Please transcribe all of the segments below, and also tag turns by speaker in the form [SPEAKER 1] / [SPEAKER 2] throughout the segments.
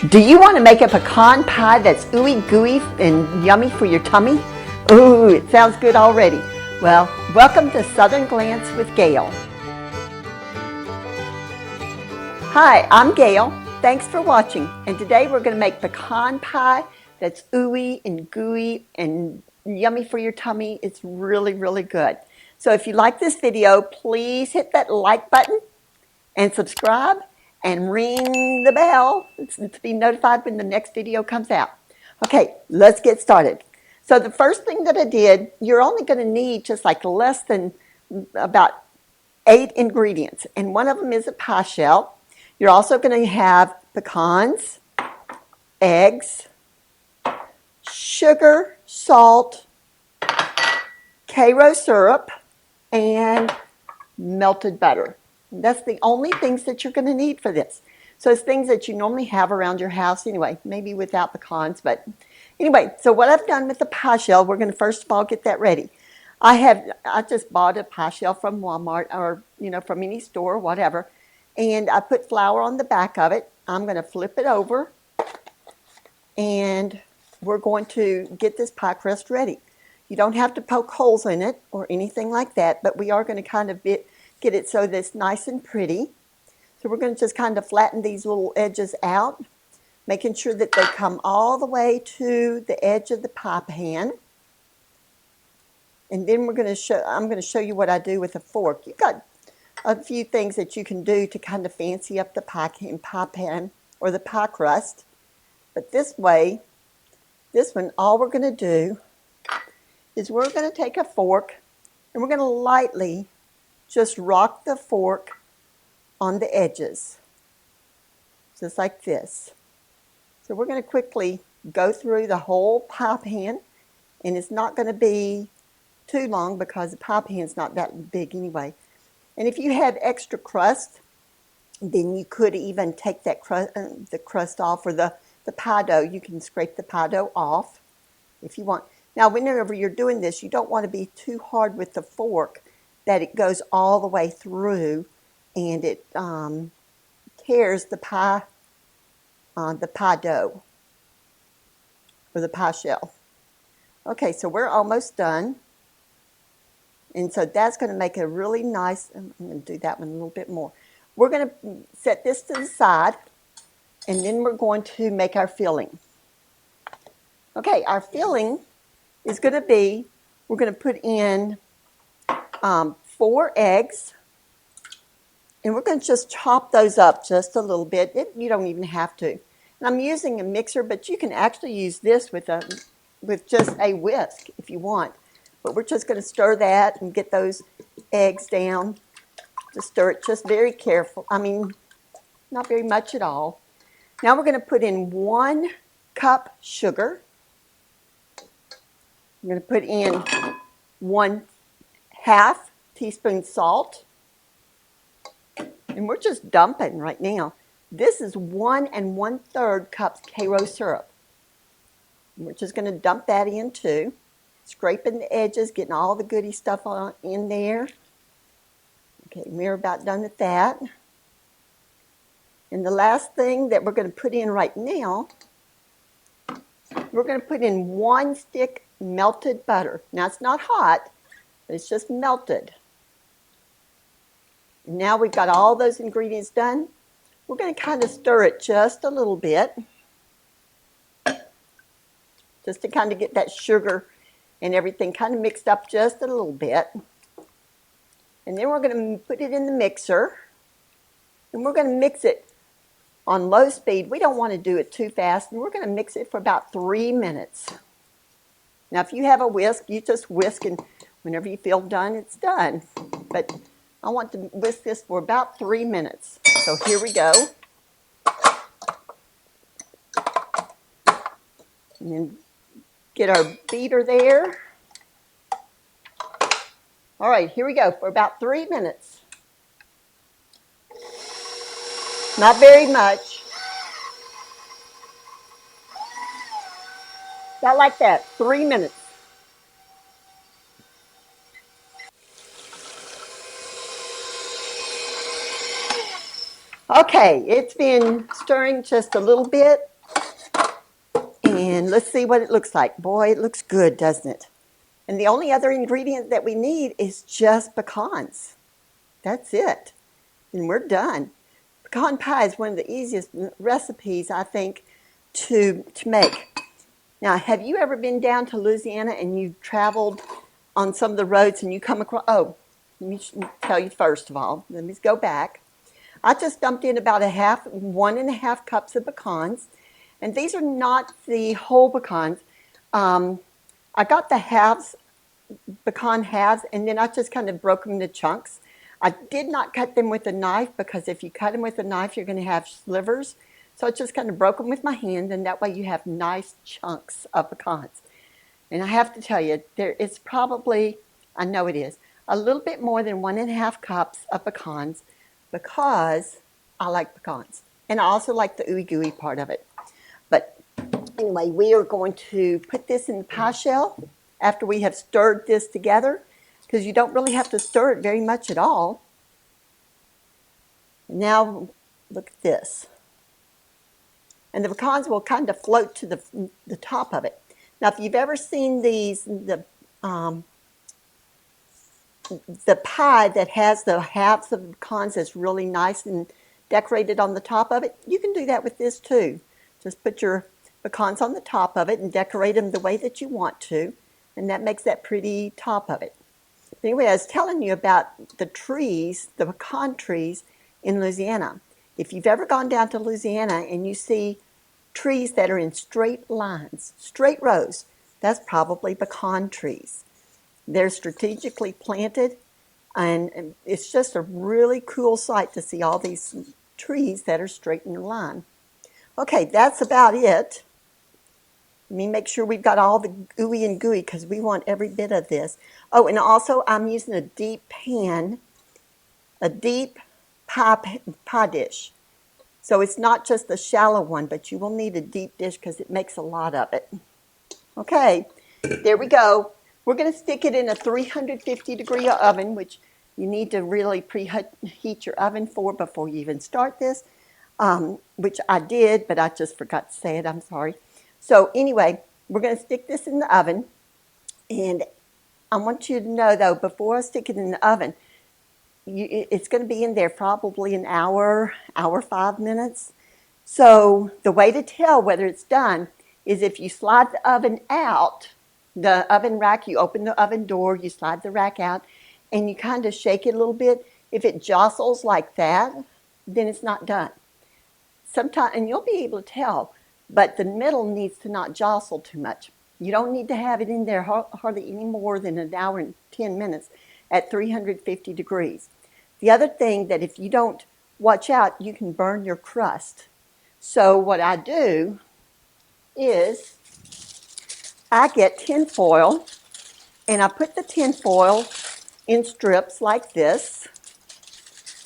[SPEAKER 1] Do you want to make a pecan pie that's ooey gooey and yummy for your tummy? Ooh, it sounds good already. Well, welcome to Southern Glance with Gail. Hi, I'm Gail. Thanks for watching. And today we're going to make pecan pie that's ooey and gooey and yummy for your tummy. It's really, really good. So if you like this video, please hit that like button and subscribe and ring the bell to be notified when the next video comes out. Okay, let's get started. So the first thing that I did, you're only going to need just like less than about 8 ingredients, and one of them is a pie shell. You're also going to have pecans, eggs, sugar, salt, Karo syrup, and melted butter. That's the only things that you're going to need for this. So it's things that you normally have around your house anyway, maybe without pecans, but anyway, so what I've done with the pie shell, we're going to first of all get that ready. I just bought a pie shell from Walmart or, from any store, whatever, and I put flour on the back of it. I'm going to flip it over, and we're going to get this pie crust ready. You don't have to poke holes in it or anything like that, but we are going to kind of get it so that it's nice and pretty. So we're going to just kind of flatten these little edges out, making sure that they come all the way to the edge of the pie pan. And then I'm going to show you what I do with a fork. You've got a few things that you can do to kind of fancy up the pie pan or the pie crust. But this one, all we're going to do is we're going to take a fork and we're going to lightly just rock the fork on the edges, just like this. So we're going to quickly go through the whole pie pan, and it's not going to be too long because the pie pan's not that big anyway. And if you have extra crust, then you could even take that the crust off, or the pie dough. You can scrape the pie dough off if you want. Now, whenever you're doing this, you don't want to be too hard with the fork that it goes all the way through and it tears the pie dough or the pie shell. Okay, so we're almost done. And so that's going to make a really nice, I'm going to do that one a little bit more. We're going to set this to the side, and then we're going to make our filling. Okay, our filling is going to be, we're going to put in 4 eggs, and we're going to just chop those up just a little bit. You don't even have to. And I'm using a mixer, but you can actually use this with just a whisk if you want. But we're just going to stir that and get those eggs down. Just stir it just very careful. I mean, not very much at all. Now we're going to put in 1 cup sugar. I'm going to put in 1/2 teaspoon salt. And we're just dumping right now. This is 1 1/3 cups Karo syrup. And we're just going to dump that in too. Scraping the edges, getting all the goody stuff in there. Okay, we're about done with that. And the last thing that we're going to put in right now, we're going to put in 1 stick melted butter. Now it's not hot, but it's just melted. And now we've got all those ingredients done. We're going to kind of stir it just a little bit, just to kind of get that sugar and everything kind of mixed up just a little bit. And then we're going to put it in the mixer, and we're going to mix it on low speed. We don't want to do it too fast, and we're going to mix it for about 3 minutes. Now, if you have a whisk, you just whisk, and whenever you feel done, it's done. But I want to whisk this for about 3 minutes. So here we go. And then get our beater there. All right, here we go for about 3 minutes. Not very much. About like that, 3 minutes. Okay, it's been stirring just a little bit. And let's see what it looks like. Boy, it looks good, doesn't it? And the only other ingredient that we need is just pecans. That's it. And we're done. Pecan pie is one of the easiest recipes, I think, to make. Now, have you ever been down to Louisiana and you traveled on some of the roads and you come across, oh, let me tell you first of all, let me go back. I just dumped in about 1.5 cups of pecans. And these are not the whole pecans. I got the halves, pecan halves, and then I just kind of broke them into chunks. I did not cut them with a knife because if you cut them with a knife, you're going to have slivers. So I just kind of broke them with my hand, and that way you have nice chunks of pecans. And I have to tell you, it's probably, I know it is, a little bit more than 1.5 cups of pecans because I like pecans. And I also like the ooey gooey part of it. But anyway, we are going to put this in the pie shell after we have stirred this together, because you don't really have to stir it very much at all. Now, look at this. And the pecans will kind of float to the top of it. Now, if you've ever seen the pie that has the halves of the pecans that's really nice and decorated on the top of it, you can do that with this too. Just put your pecans on the top of it and decorate them the way that you want to, and that makes that pretty top of it. Anyway, I was telling you about the trees, the pecan trees in Louisiana. If you've ever gone down to Louisiana and you see trees that are in straight lines, straight rows, that's probably pecan trees. They're strategically planted, and it's just a really cool sight to see all these trees that are straight in a line. Okay, that's about it. Let me make sure we've got all the ooey and gooey because we want every bit of this. Oh, and also I'm using a deep pan, a deep pie dish. So it's not just a shallow one, but you will need a deep dish because it makes a lot of it. Okay, there we go. We're going to stick it in a 350-degree oven, which you need to really preheat your oven for before you even start this, which I did, but I just forgot to say it. I'm sorry. So anyway, we're going to stick this in the oven, and I want you to know, though, before I stick it in the oven, it's going to be in there probably an hour, 5 minutes. So the way to tell whether it's done is if you slide the oven out, the oven rack, you open the oven door, you slide the rack out, and you kind of shake it a little bit. If it jostles like that, then it's not done. Sometimes, and you'll be able to tell, but the middle needs to not jostle too much. You don't need to have it in there hardly any more than an hour and 10 minutes at 350 degrees. The other thing that if you don't watch out, you can burn your crust. So what I do is I get tin foil, and I put the tin foil in strips like this.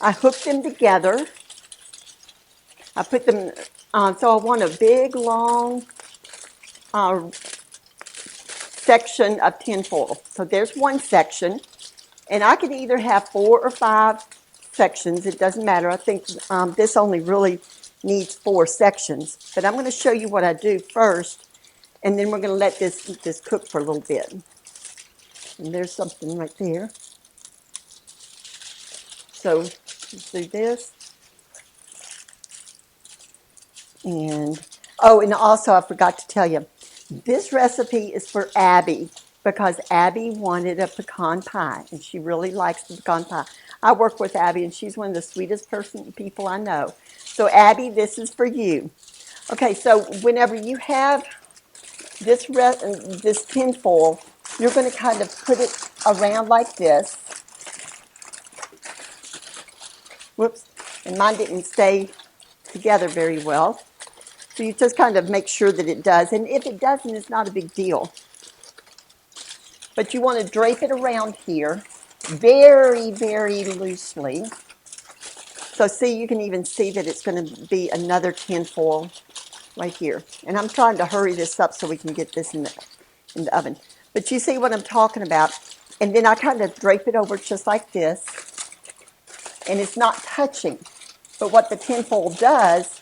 [SPEAKER 1] I hook them together. I put them on, so I want a big, long section of tin foil. So there's one section, and I could either have 4 or 5 sections. It doesn't matter. I think this only really needs 4 sections. But I'm going to show you what I do first, and then we're going to let this cook for a little bit. And there's something right there. So let's do this. And also I forgot to tell you, this recipe is for Abby because Abby wanted a pecan pie, and she really likes the pecan pie. I work with Abby, and she's one of the sweetest people I know. So Abby, this is for you. Okay, so whenever you have this tin foil, you're going to kind of put it around like this. Whoops, and mine didn't stay together very well. So you just kind of make sure that it does. And if it doesn't, it's not a big deal. But you want to drape it around here very, very loosely. So see, you can even see that it's going to be another tin foil right here. And I'm trying to hurry this up so we can get this in the oven. But you see what I'm talking about. And then I kind of drape it over just like this. And it's not touching. But what the tinfoil does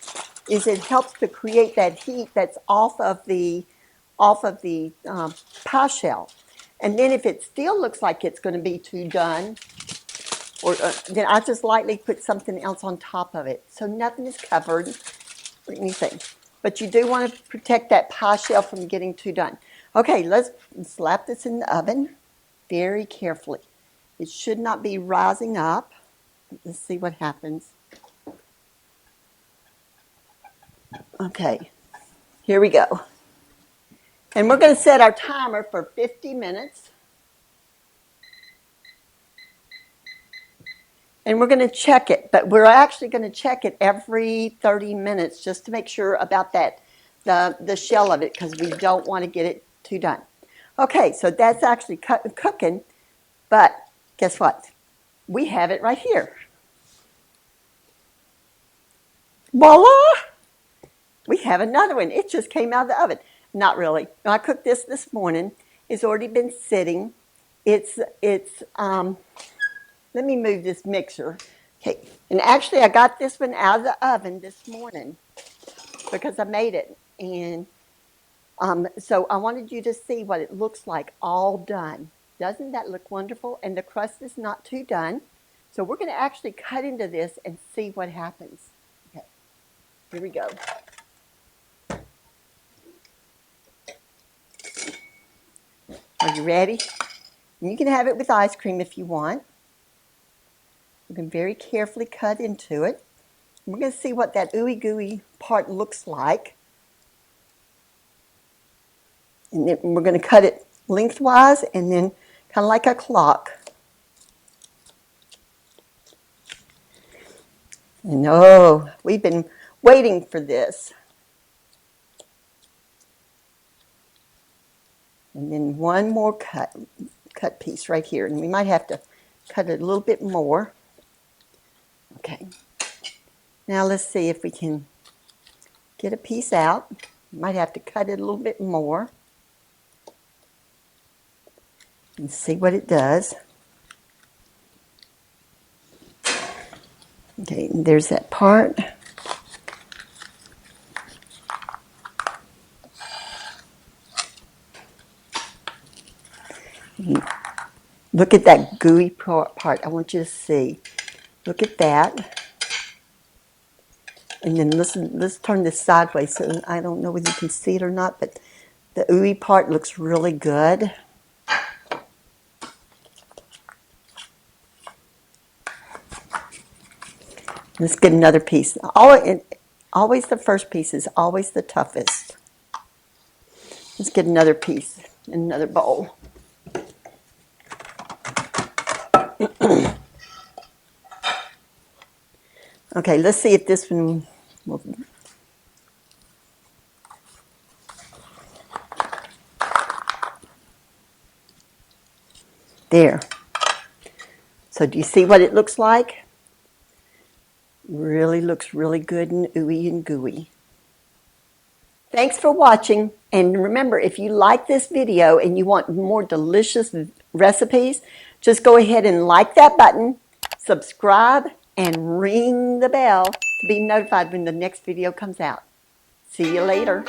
[SPEAKER 1] is it helps to create that heat that's off of the pie shell. And then if it still looks like it's going to be too done, or then I just lightly put something else on top of it, so nothing is covered or anything. But you do want to protect that pie shell from getting too done. Okay, let's slap this in the oven very carefully. It should not be rising up. Let's see what happens. Okay, here we go. And we're going to set our timer for 50 minutes. And we're going to check it, but we're actually going to check it every 30 minutes just to make sure about that, the shell of it, because we don't want to get it too done. Okay, so that's actually cooking, but guess what? We have it right here. Voila! We have another one. It just came out of the oven. Not really. I cooked this morning. It's already been sitting. Let me move this mixer. Okay, and actually I got this one out of the oven this morning because I made it. And so I wanted you to see what it looks like all done. Doesn't that look wonderful? And the crust is not too done. So we're going to actually cut into this and see what happens. Okay, here we go. Are you ready? And you can have it with ice cream if you want. You can very carefully cut into it. We're going to see what that ooey gooey part looks like. And then we're going to cut it lengthwise and then kind of like a clock. And oh, we've been waiting for this. And then one more cut piece right here. And we might have to cut it a little bit more. Okay. Now let's see if we can get a piece out. Might have to cut it a little bit more. And see what it does. Okay, and there's that part. Look at that gooey part. I want you to see. Look at that. And then let's turn this sideways so I don't know whether you can see it or not, but the ooey part looks really good. Let's get another piece. Always the first piece is always the toughest. Let's get another piece in another bowl. Okay, let's see if this one will. There. So do you see what it looks like? Really looks really good and ooey and gooey. Thanks for watching, and remember, if you like this video and you want more delicious recipes, just go ahead and like that button, subscribe, and ring the bell to be notified when the next video comes out. See you later.